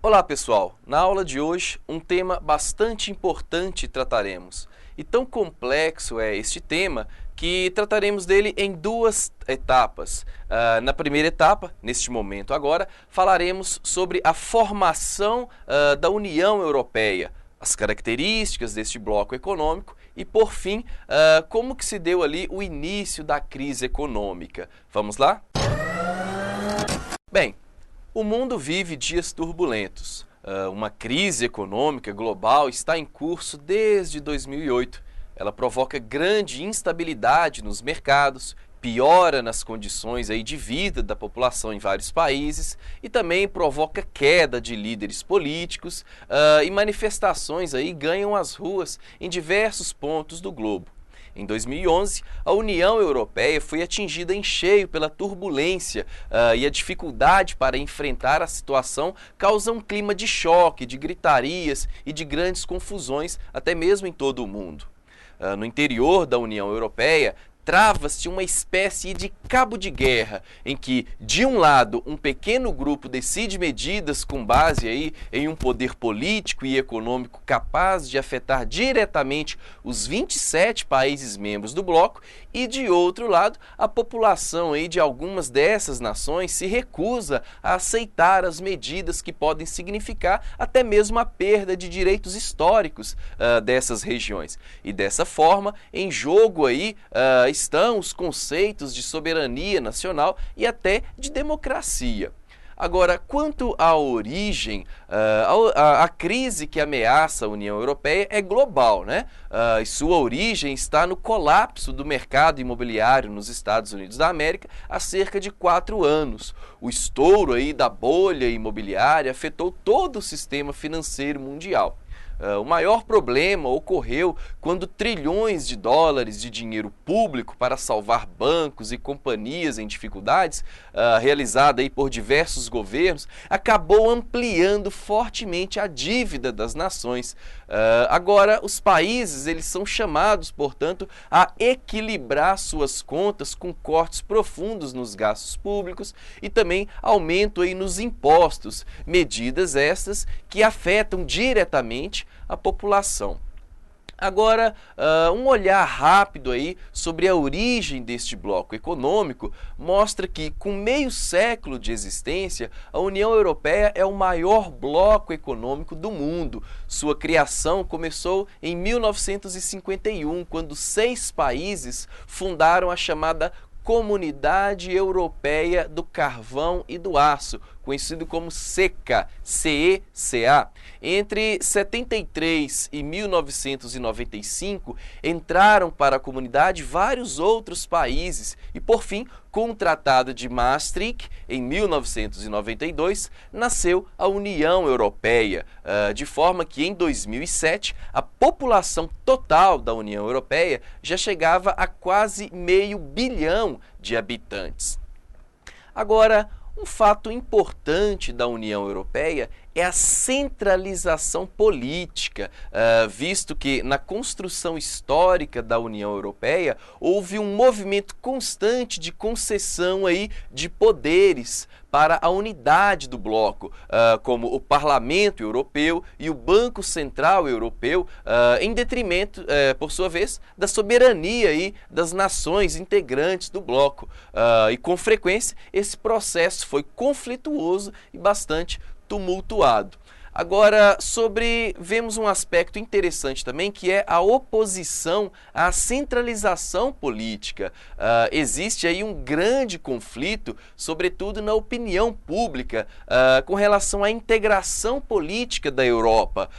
Olá pessoal, na aula de hoje um tema bastante importante trataremos. E tão complexo é este tema que trataremos dele em duas etapas. Na primeira etapa, neste momento agora, falaremos sobre a formação da União Europeia, as características deste bloco econômico e, por fim, como que se deu ali o início da crise econômica. Vamos lá? Bem, o mundo vive dias turbulentos. Uma crise econômica global está em curso desde 2008. Ela provoca grande instabilidade nos mercados, piora nas condições de vida da população em vários países e também provoca queda de líderes políticos e manifestações ganham as ruas em diversos pontos do globo. Em 2011, a União Europeia foi atingida em cheio pela turbulência e a dificuldade para enfrentar a situação causa um clima de choque, de gritarias e de grandes confusões, até mesmo em todo o mundo. No interior da União Europeia, trava-se uma espécie de cabo de guerra, em que, de um lado, um pequeno grupo decide medidas com base em um poder político e econômico capaz de afetar diretamente os 27 países membros do bloco, e, de outro lado, a população de algumas dessas nações se recusa a aceitar as medidas que podem significar até mesmo a perda de direitos históricos dessas regiões. E dessa forma, em jogo estão os conceitos de soberania nacional e até de democracia. Agora, quanto à origem, a crise que ameaça a União Europeia é global, né? E sua origem está no colapso do mercado imobiliário nos Estados Unidos da América há cerca de 4 anos. O estouro da bolha imobiliária afetou todo o sistema financeiro mundial. O maior problema ocorreu quando trilhões de dólares de dinheiro público para salvar bancos e companhias em dificuldades, realizada por diversos governos, acabou ampliando fortemente a dívida das nações. Agora, os países eles são chamados, portanto, a equilibrar suas contas com cortes profundos nos gastos públicos e também aumento nos impostos, medidas estas que afetam diretamente a população. Agora, um olhar rápido sobre a origem deste bloco econômico mostra que, com meio século de existência, a União Europeia é o maior bloco econômico do mundo. Sua criação começou em 1951, quando 6 países fundaram a chamada Comunidade Europeia do Carvão e do Aço, conhecido como CECA, CECA. Entre 73 e 1995, entraram para a comunidade vários outros países e, por fim, com o Tratado de Maastricht, em 1992, nasceu a União Europeia, de forma que em 2007 a população total da União Europeia já chegava a quase meio bilhão de habitantes. Agora, um fato importante da União Europeia é a centralização política, visto que na construção histórica da União Europeia houve um movimento constante de concessão de poderes para a unidade do bloco, como o Parlamento Europeu e o Banco Central Europeu, em detrimento, por sua vez, da soberania das nações integrantes do bloco. E com frequência esse processo foi conflituoso e bastante tumultuado. Agora, vemos um aspecto interessante também, que é a oposição à centralização política. Existe um grande conflito, sobretudo na opinião pública, com relação à integração política da Europa.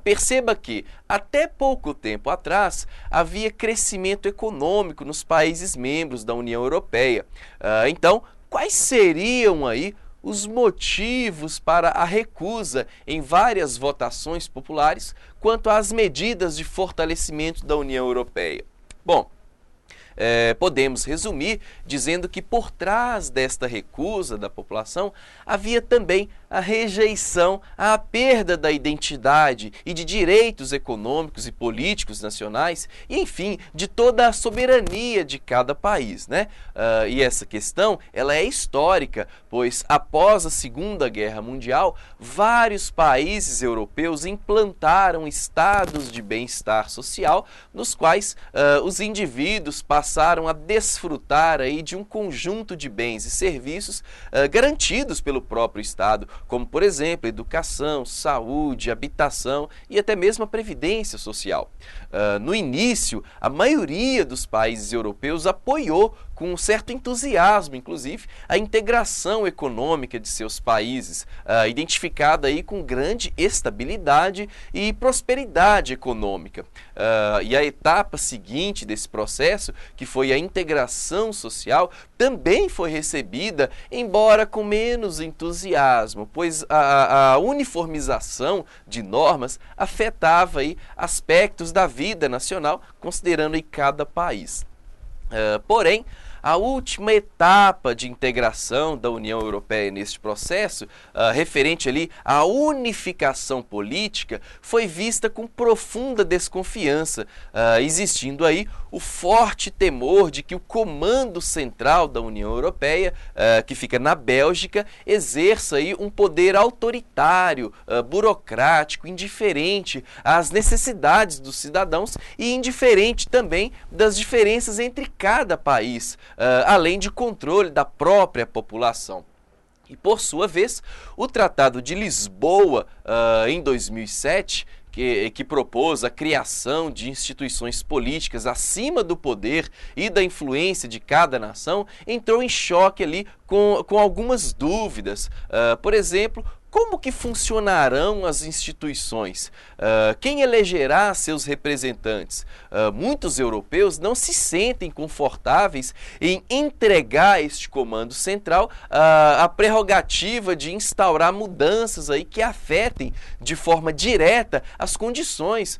Perceba que, até pouco tempo atrás, havia crescimento econômico nos países membros da União Europeia. Então, quais seriam os motivos para a recusa em várias votações populares quanto às medidas de fortalecimento da União Europeia? Bom, podemos resumir dizendo que por trás desta recusa da população havia também a rejeição à perda da identidade e de direitos econômicos e políticos nacionais e, enfim, de toda a soberania de cada país, né? E essa questão, ela é histórica, pois após a Segunda Guerra Mundial, vários países europeus implantaram estados de bem-estar social, nos quais os indivíduos passaram a desfrutar aí de um conjunto de bens e serviços garantidos pelo próprio Estado, como, por exemplo, educação, saúde, habitação e até mesmo a previdência social. No início, a maioria dos países europeus apoiou com um certo entusiasmo, inclusive, a integração econômica de seus países, identificada aí com grande estabilidade e prosperidade econômica. E a etapa seguinte desse processo, que foi a integração social, também foi recebida, embora com menos entusiasmo, pois a uniformização de normas afetava aí aspectos da vida nacional, considerando aí cada país. Porém, a última etapa de integração da União Europeia neste processo, referente ali à unificação política, foi vista com profunda desconfiança, existindo aí o forte temor de que o comando central da União Europeia, que fica na Bélgica, exerça aí um poder autoritário, burocrático, indiferente às necessidades dos cidadãos e indiferente também das diferenças entre cada país, além de controle da própria população. E, por sua vez, o Tratado de Lisboa, em 2007, que propôs a criação de instituições políticas acima do poder e da influência de cada nação, entrou em choque ali com algumas dúvidas. Por exemplo, como que funcionarão as instituições? Quem elegerá seus representantes? Muitos europeus não se sentem confortáveis em entregar a este comando central a prerrogativa de instaurar mudanças aí que afetem de forma direta as condições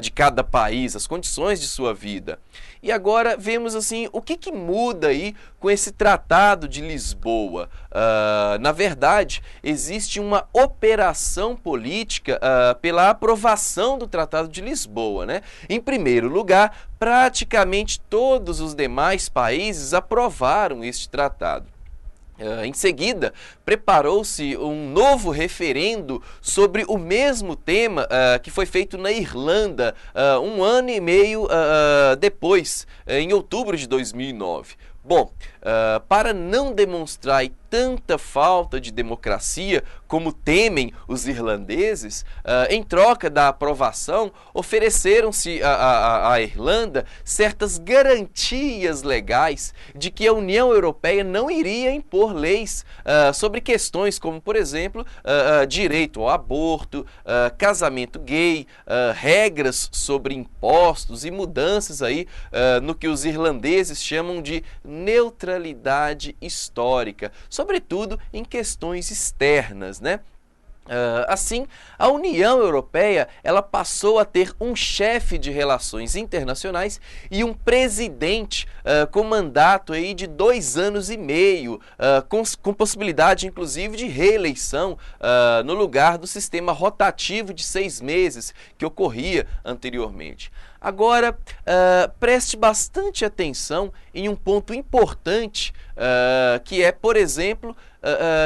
de cada país, as condições de sua vida. E agora vemos assim, o que muda aí com esse Tratado de Lisboa? Na verdade, existe uma operação política pela aprovação do Tratado de Lisboa, né? Em primeiro lugar, praticamente todos os demais países aprovaram este tratado. Em seguida, preparou-se um novo referendo sobre o mesmo tema que foi feito na Irlanda um ano e meio depois, em outubro de 2009. Bom, para não demonstrar tanta falta de democracia como temem os irlandeses, em troca da aprovação, ofereceram-se à Irlanda certas garantias legais de que a União Europeia não iria impor leis sobre questões como, por exemplo, direito ao aborto, casamento gay, regras sobre impostos e mudanças aí no que os irlandeses chamam de neutralidade histórica, sobretudo em questões externas, né? Assim, a União Europeia ela passou a ter um chefe de relações internacionais e um presidente com mandato aí de 2 anos e meio, com possibilidade inclusive de reeleição no lugar do sistema rotativo de 6 meses que ocorria anteriormente. Agora, preste bastante atenção em um ponto importante, que é, por exemplo,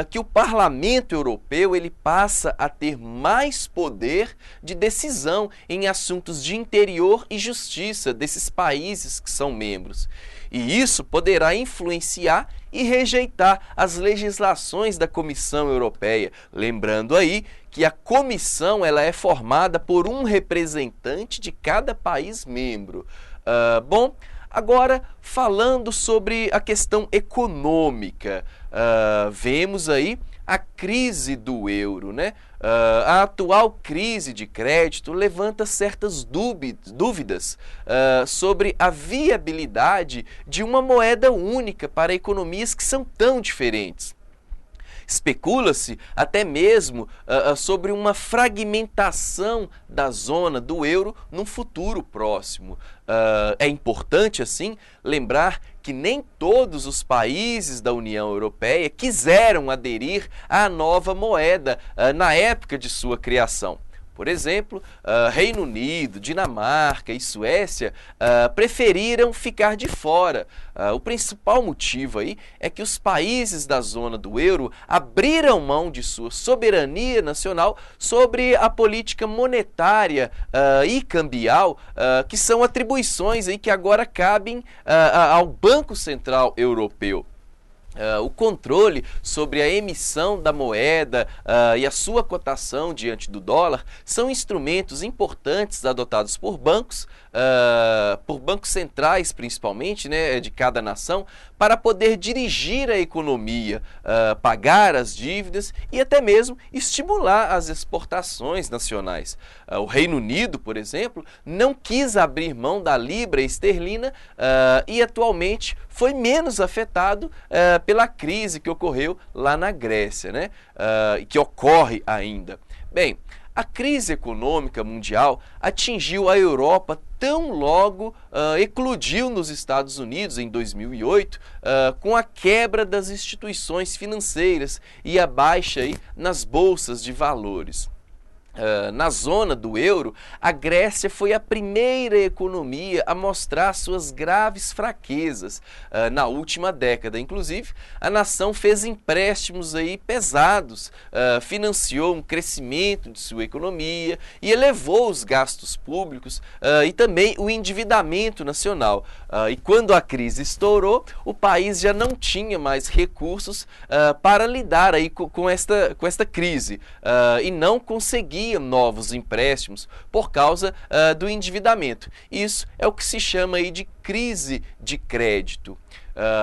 que o Parlamento Europeu ele passa a ter mais poder de decisão em assuntos de interior e justiça desses países que são membros. E isso poderá influenciar e rejeitar as legislações da Comissão Europeia. Lembrando aí que a comissão ela é formada por um representante de cada país membro. Bom, agora falando sobre a questão econômica, vemos aí a crise do euro, né? A atual crise de crédito levanta certas dúvidas sobre a viabilidade de uma moeda única para economias que são tão diferentes. Especula-se até mesmo sobre uma fragmentação da zona do euro num futuro próximo. É importante, assim, lembrar que nem todos os países da União Europeia quiseram aderir à nova moeda na época de sua criação. Por exemplo, Reino Unido, Dinamarca e Suécia preferiram ficar de fora. O principal motivo aí é que os países da zona do euro abriram mão de sua soberania nacional sobre a política monetária e cambial, que são atribuições aí que agora cabem ao Banco Central Europeu. O controle sobre a emissão da moeda e a sua cotação diante do dólar são instrumentos importantes adotados por bancos centrais principalmente, né, de cada nação, para poder dirigir a economia, pagar as dívidas e até mesmo estimular as exportações nacionais. O Reino Unido, por exemplo, não quis abrir mão da libra esterlina e atualmente foi menos afetado pela crise que ocorreu lá na Grécia, né? E que ocorre ainda. Bem, a crise econômica mundial atingiu a Europa tão logo eclodiu nos Estados Unidos em 2008 com a quebra das instituições financeiras e a baixa aí nas bolsas de valores. Na zona do euro, a Grécia foi a primeira economia a mostrar suas graves fraquezas. Na última década, inclusive, a nação fez empréstimos aí pesados, financiou um crescimento de sua economia e elevou os gastos públicos e também o endividamento nacional. E quando a crise estourou, o país já não tinha mais recursos para lidar aí com esta crise e não conseguia novos empréstimos por causa do endividamento. Isso é o que se chama aí de crise de crédito.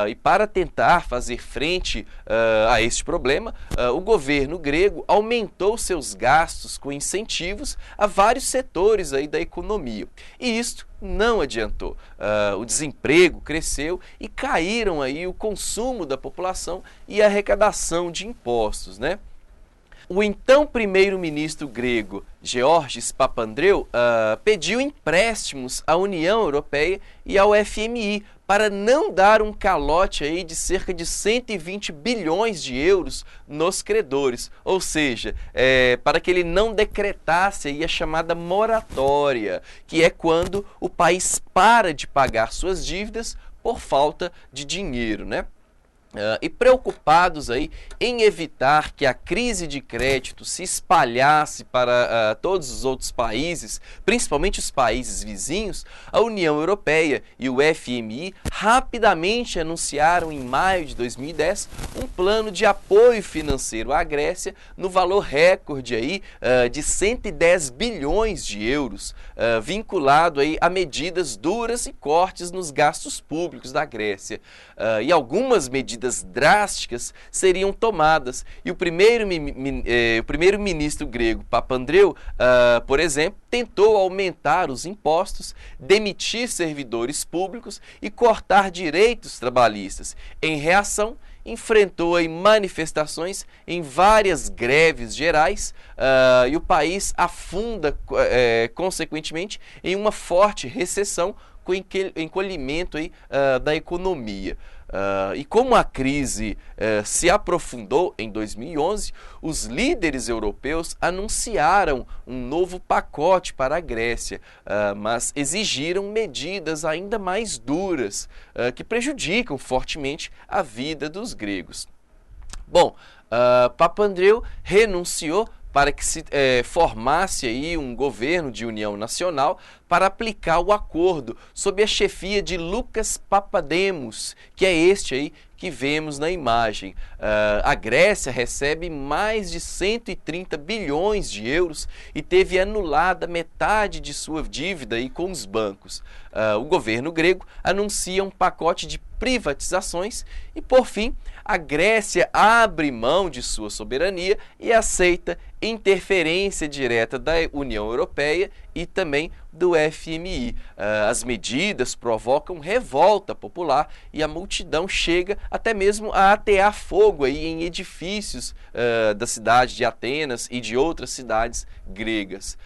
E para tentar fazer frente a este problema, o governo grego aumentou seus gastos com incentivos a vários setores aí da economia. E isto não adiantou. O desemprego cresceu e caíram aí o consumo da população e a arrecadação de impostos, né? O então primeiro-ministro grego, Georges Papandreou, pediu empréstimos à União Europeia e ao FMI para não dar um calote aí de cerca de 120 bilhões de euros nos credores, ou seja, para que ele não decretasse aí a chamada moratória, que é quando o país para de pagar suas dívidas por falta de dinheiro, né? E preocupados aí em evitar que a crise de crédito se espalhasse para todos os outros países, principalmente os países vizinhos, a União Europeia e o FMI rapidamente anunciaram em maio de 2010 um plano de apoio financeiro à Grécia no valor recorde aí, de 110 bilhões de euros, vinculado aí a medidas duras e cortes nos gastos públicos da Grécia. E algumas medidas drásticas seriam tomadas. E o primeiro-ministro grego Papandreou, por exemplo, tentou aumentar os impostos, demitir servidores públicos e cortar direitos trabalhistas. Em reação, enfrentou aí manifestações em várias greves gerais e o país afunda, consequentemente, em uma forte recessão com encolhimento aí, da economia. E como a crise se aprofundou em 2011, os líderes europeus anunciaram um novo pacote para a Grécia, mas exigiram medidas ainda mais duras, que prejudicam fortemente a vida dos gregos. Bom, Papandreou renunciou para que se formasse aí um governo de união nacional para aplicar o acordo sob a chefia de Lucas Papademos, que é este aí que vemos na imagem. A Grécia recebe mais de 130 bilhões de euros e teve anulada metade de sua dívida aí com os bancos. O governo grego anuncia um pacote de privatizações e, por fim, a Grécia abre mão de sua soberania e aceita interferência direta da União Europeia e também do FMI. As medidas provocam revolta popular e a multidão chega até mesmo a atear fogo aí em edifícios da cidade de Atenas e de outras cidades gregas.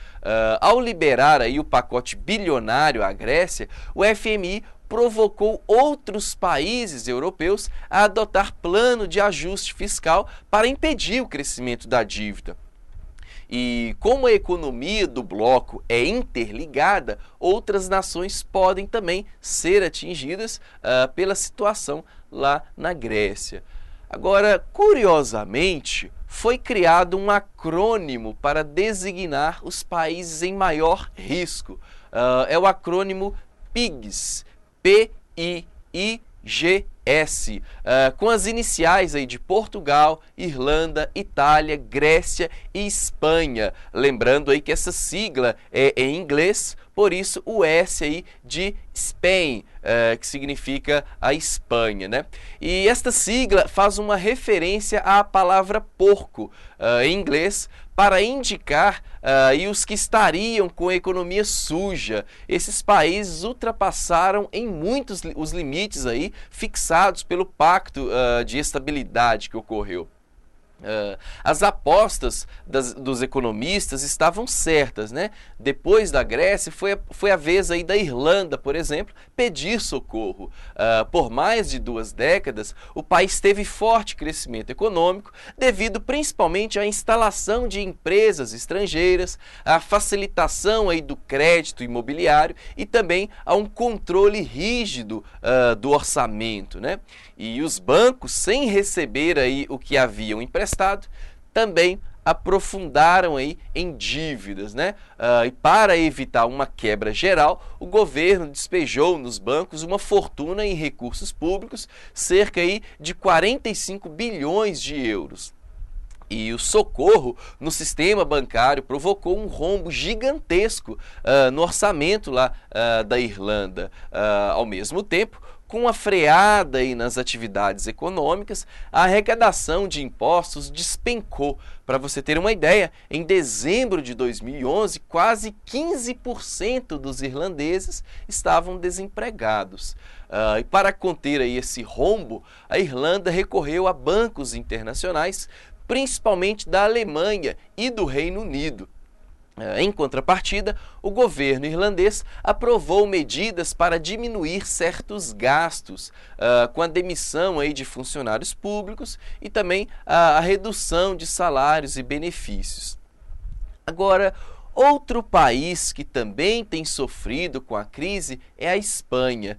Ao liberar aí o pacote bilionário à Grécia, o FMI provocou outros países europeus a adotar plano de ajuste fiscal para impedir o crescimento da dívida. E como a economia do bloco é interligada, outras nações podem também ser atingidas pela situação lá na Grécia. Agora, curiosamente, foi criado um acrônimo para designar os países em maior risco. É o acrônimo PIGS, P-I-I-G-S, com as iniciais aí de Portugal, Irlanda, Itália, Grécia e Espanha. Lembrando aí que essa sigla é em inglês, por isso o S aí de Spain, que significa a Espanha, né? E esta sigla faz uma referência à palavra porco em inglês, para indicar os que estariam com a economia suja. Esses países ultrapassaram em muitos os limites aí fixados pelo pacto de estabilidade que ocorreu. As apostas dos economistas estavam certas, né? Depois da Grécia, foi a vez aí da Irlanda, por exemplo, pedir socorro. Por mais de 2 décadas, o país teve forte crescimento econômico, devido principalmente à instalação de empresas estrangeiras, à facilitação aí do crédito imobiliário e também a um controle rígido do orçamento, né? E os bancos, sem receber aí o que haviam emprestado, também aprofundaram aí em dívidas, né? E para evitar uma quebra geral, o governo despejou nos bancos uma fortuna em recursos públicos, cerca aí de 45 bilhões de euros. E o socorro no sistema bancário provocou um rombo gigantesco no orçamento lá da Irlanda. Ao mesmo tempo, com a freada aí nas atividades econômicas, a arrecadação de impostos despencou. Para você ter uma ideia, em dezembro de 2011, quase 15% dos irlandeses estavam desempregados. E para conter aí esse rombo, a Irlanda recorreu a bancos internacionais, principalmente da Alemanha e do Reino Unido. Em contrapartida, o governo irlandês aprovou medidas para diminuir certos gastos, com a demissão aí de funcionários públicos e também a redução de salários e benefícios. Agora, outro país que também tem sofrido com a crise é a Espanha.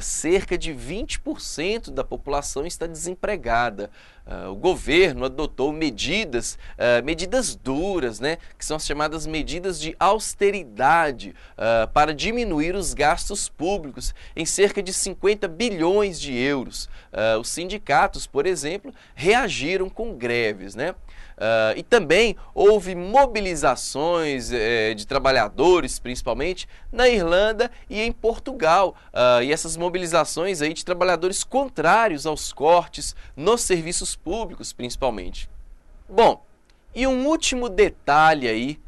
Cerca de 20% da população está desempregada. O governo adotou medidas duras, né, que são as chamadas medidas de austeridade, para diminuir os gastos públicos em cerca de 50 bilhões de euros. Os sindicatos, por exemplo, reagiram com greves, né? E também houve mobilizações de trabalhadores, principalmente, na Irlanda e em Portugal. E essas mobilizações aí de trabalhadores contrários aos cortes nos serviços públicos, principalmente. Bom, e um último detalhe aí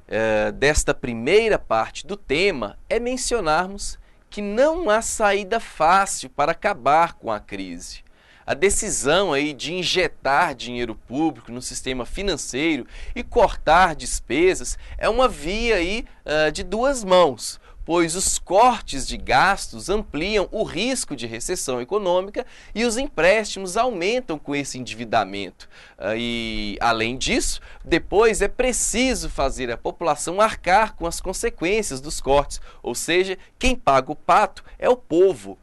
desta primeira parte do tema é mencionarmos que não há saída fácil para acabar com a crise. A decisão aí de injetar dinheiro público no sistema financeiro e cortar despesas é uma via aí, de 2 mãos, pois os cortes de gastos ampliam o risco de recessão econômica e os empréstimos aumentam com esse endividamento. E, além disso, depois é preciso fazer a população arcar com as consequências dos cortes, ou seja, quem paga o pato é o povo.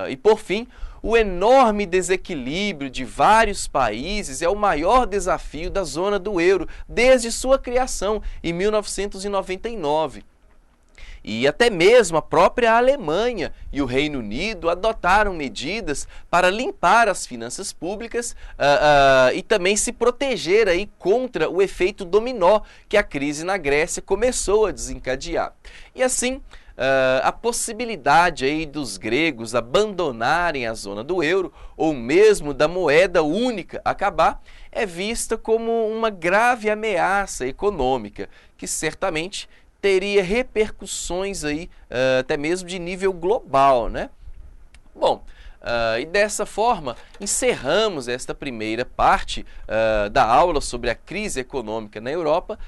E, por fim, o enorme desequilíbrio de vários países é o maior desafio da zona do euro desde sua criação em 1999. E até mesmo a própria Alemanha e o Reino Unido adotaram medidas para limpar as finanças públicas e também se proteger aí contra o efeito dominó que a crise na Grécia começou a desencadear. E assim, a possibilidade aí dos gregos abandonarem a zona do euro ou mesmo da moeda única acabar é vista como uma grave ameaça econômica que certamente teria repercussões aí, até mesmo de nível global, né? Bom, e dessa forma encerramos esta primeira parte da aula sobre a crise econômica na Europa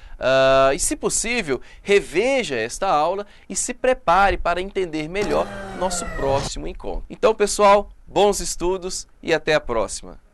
e, se possível, reveja esta aula e se prepare para entender melhor nosso próximo encontro. Então, pessoal, bons estudos e até a próxima!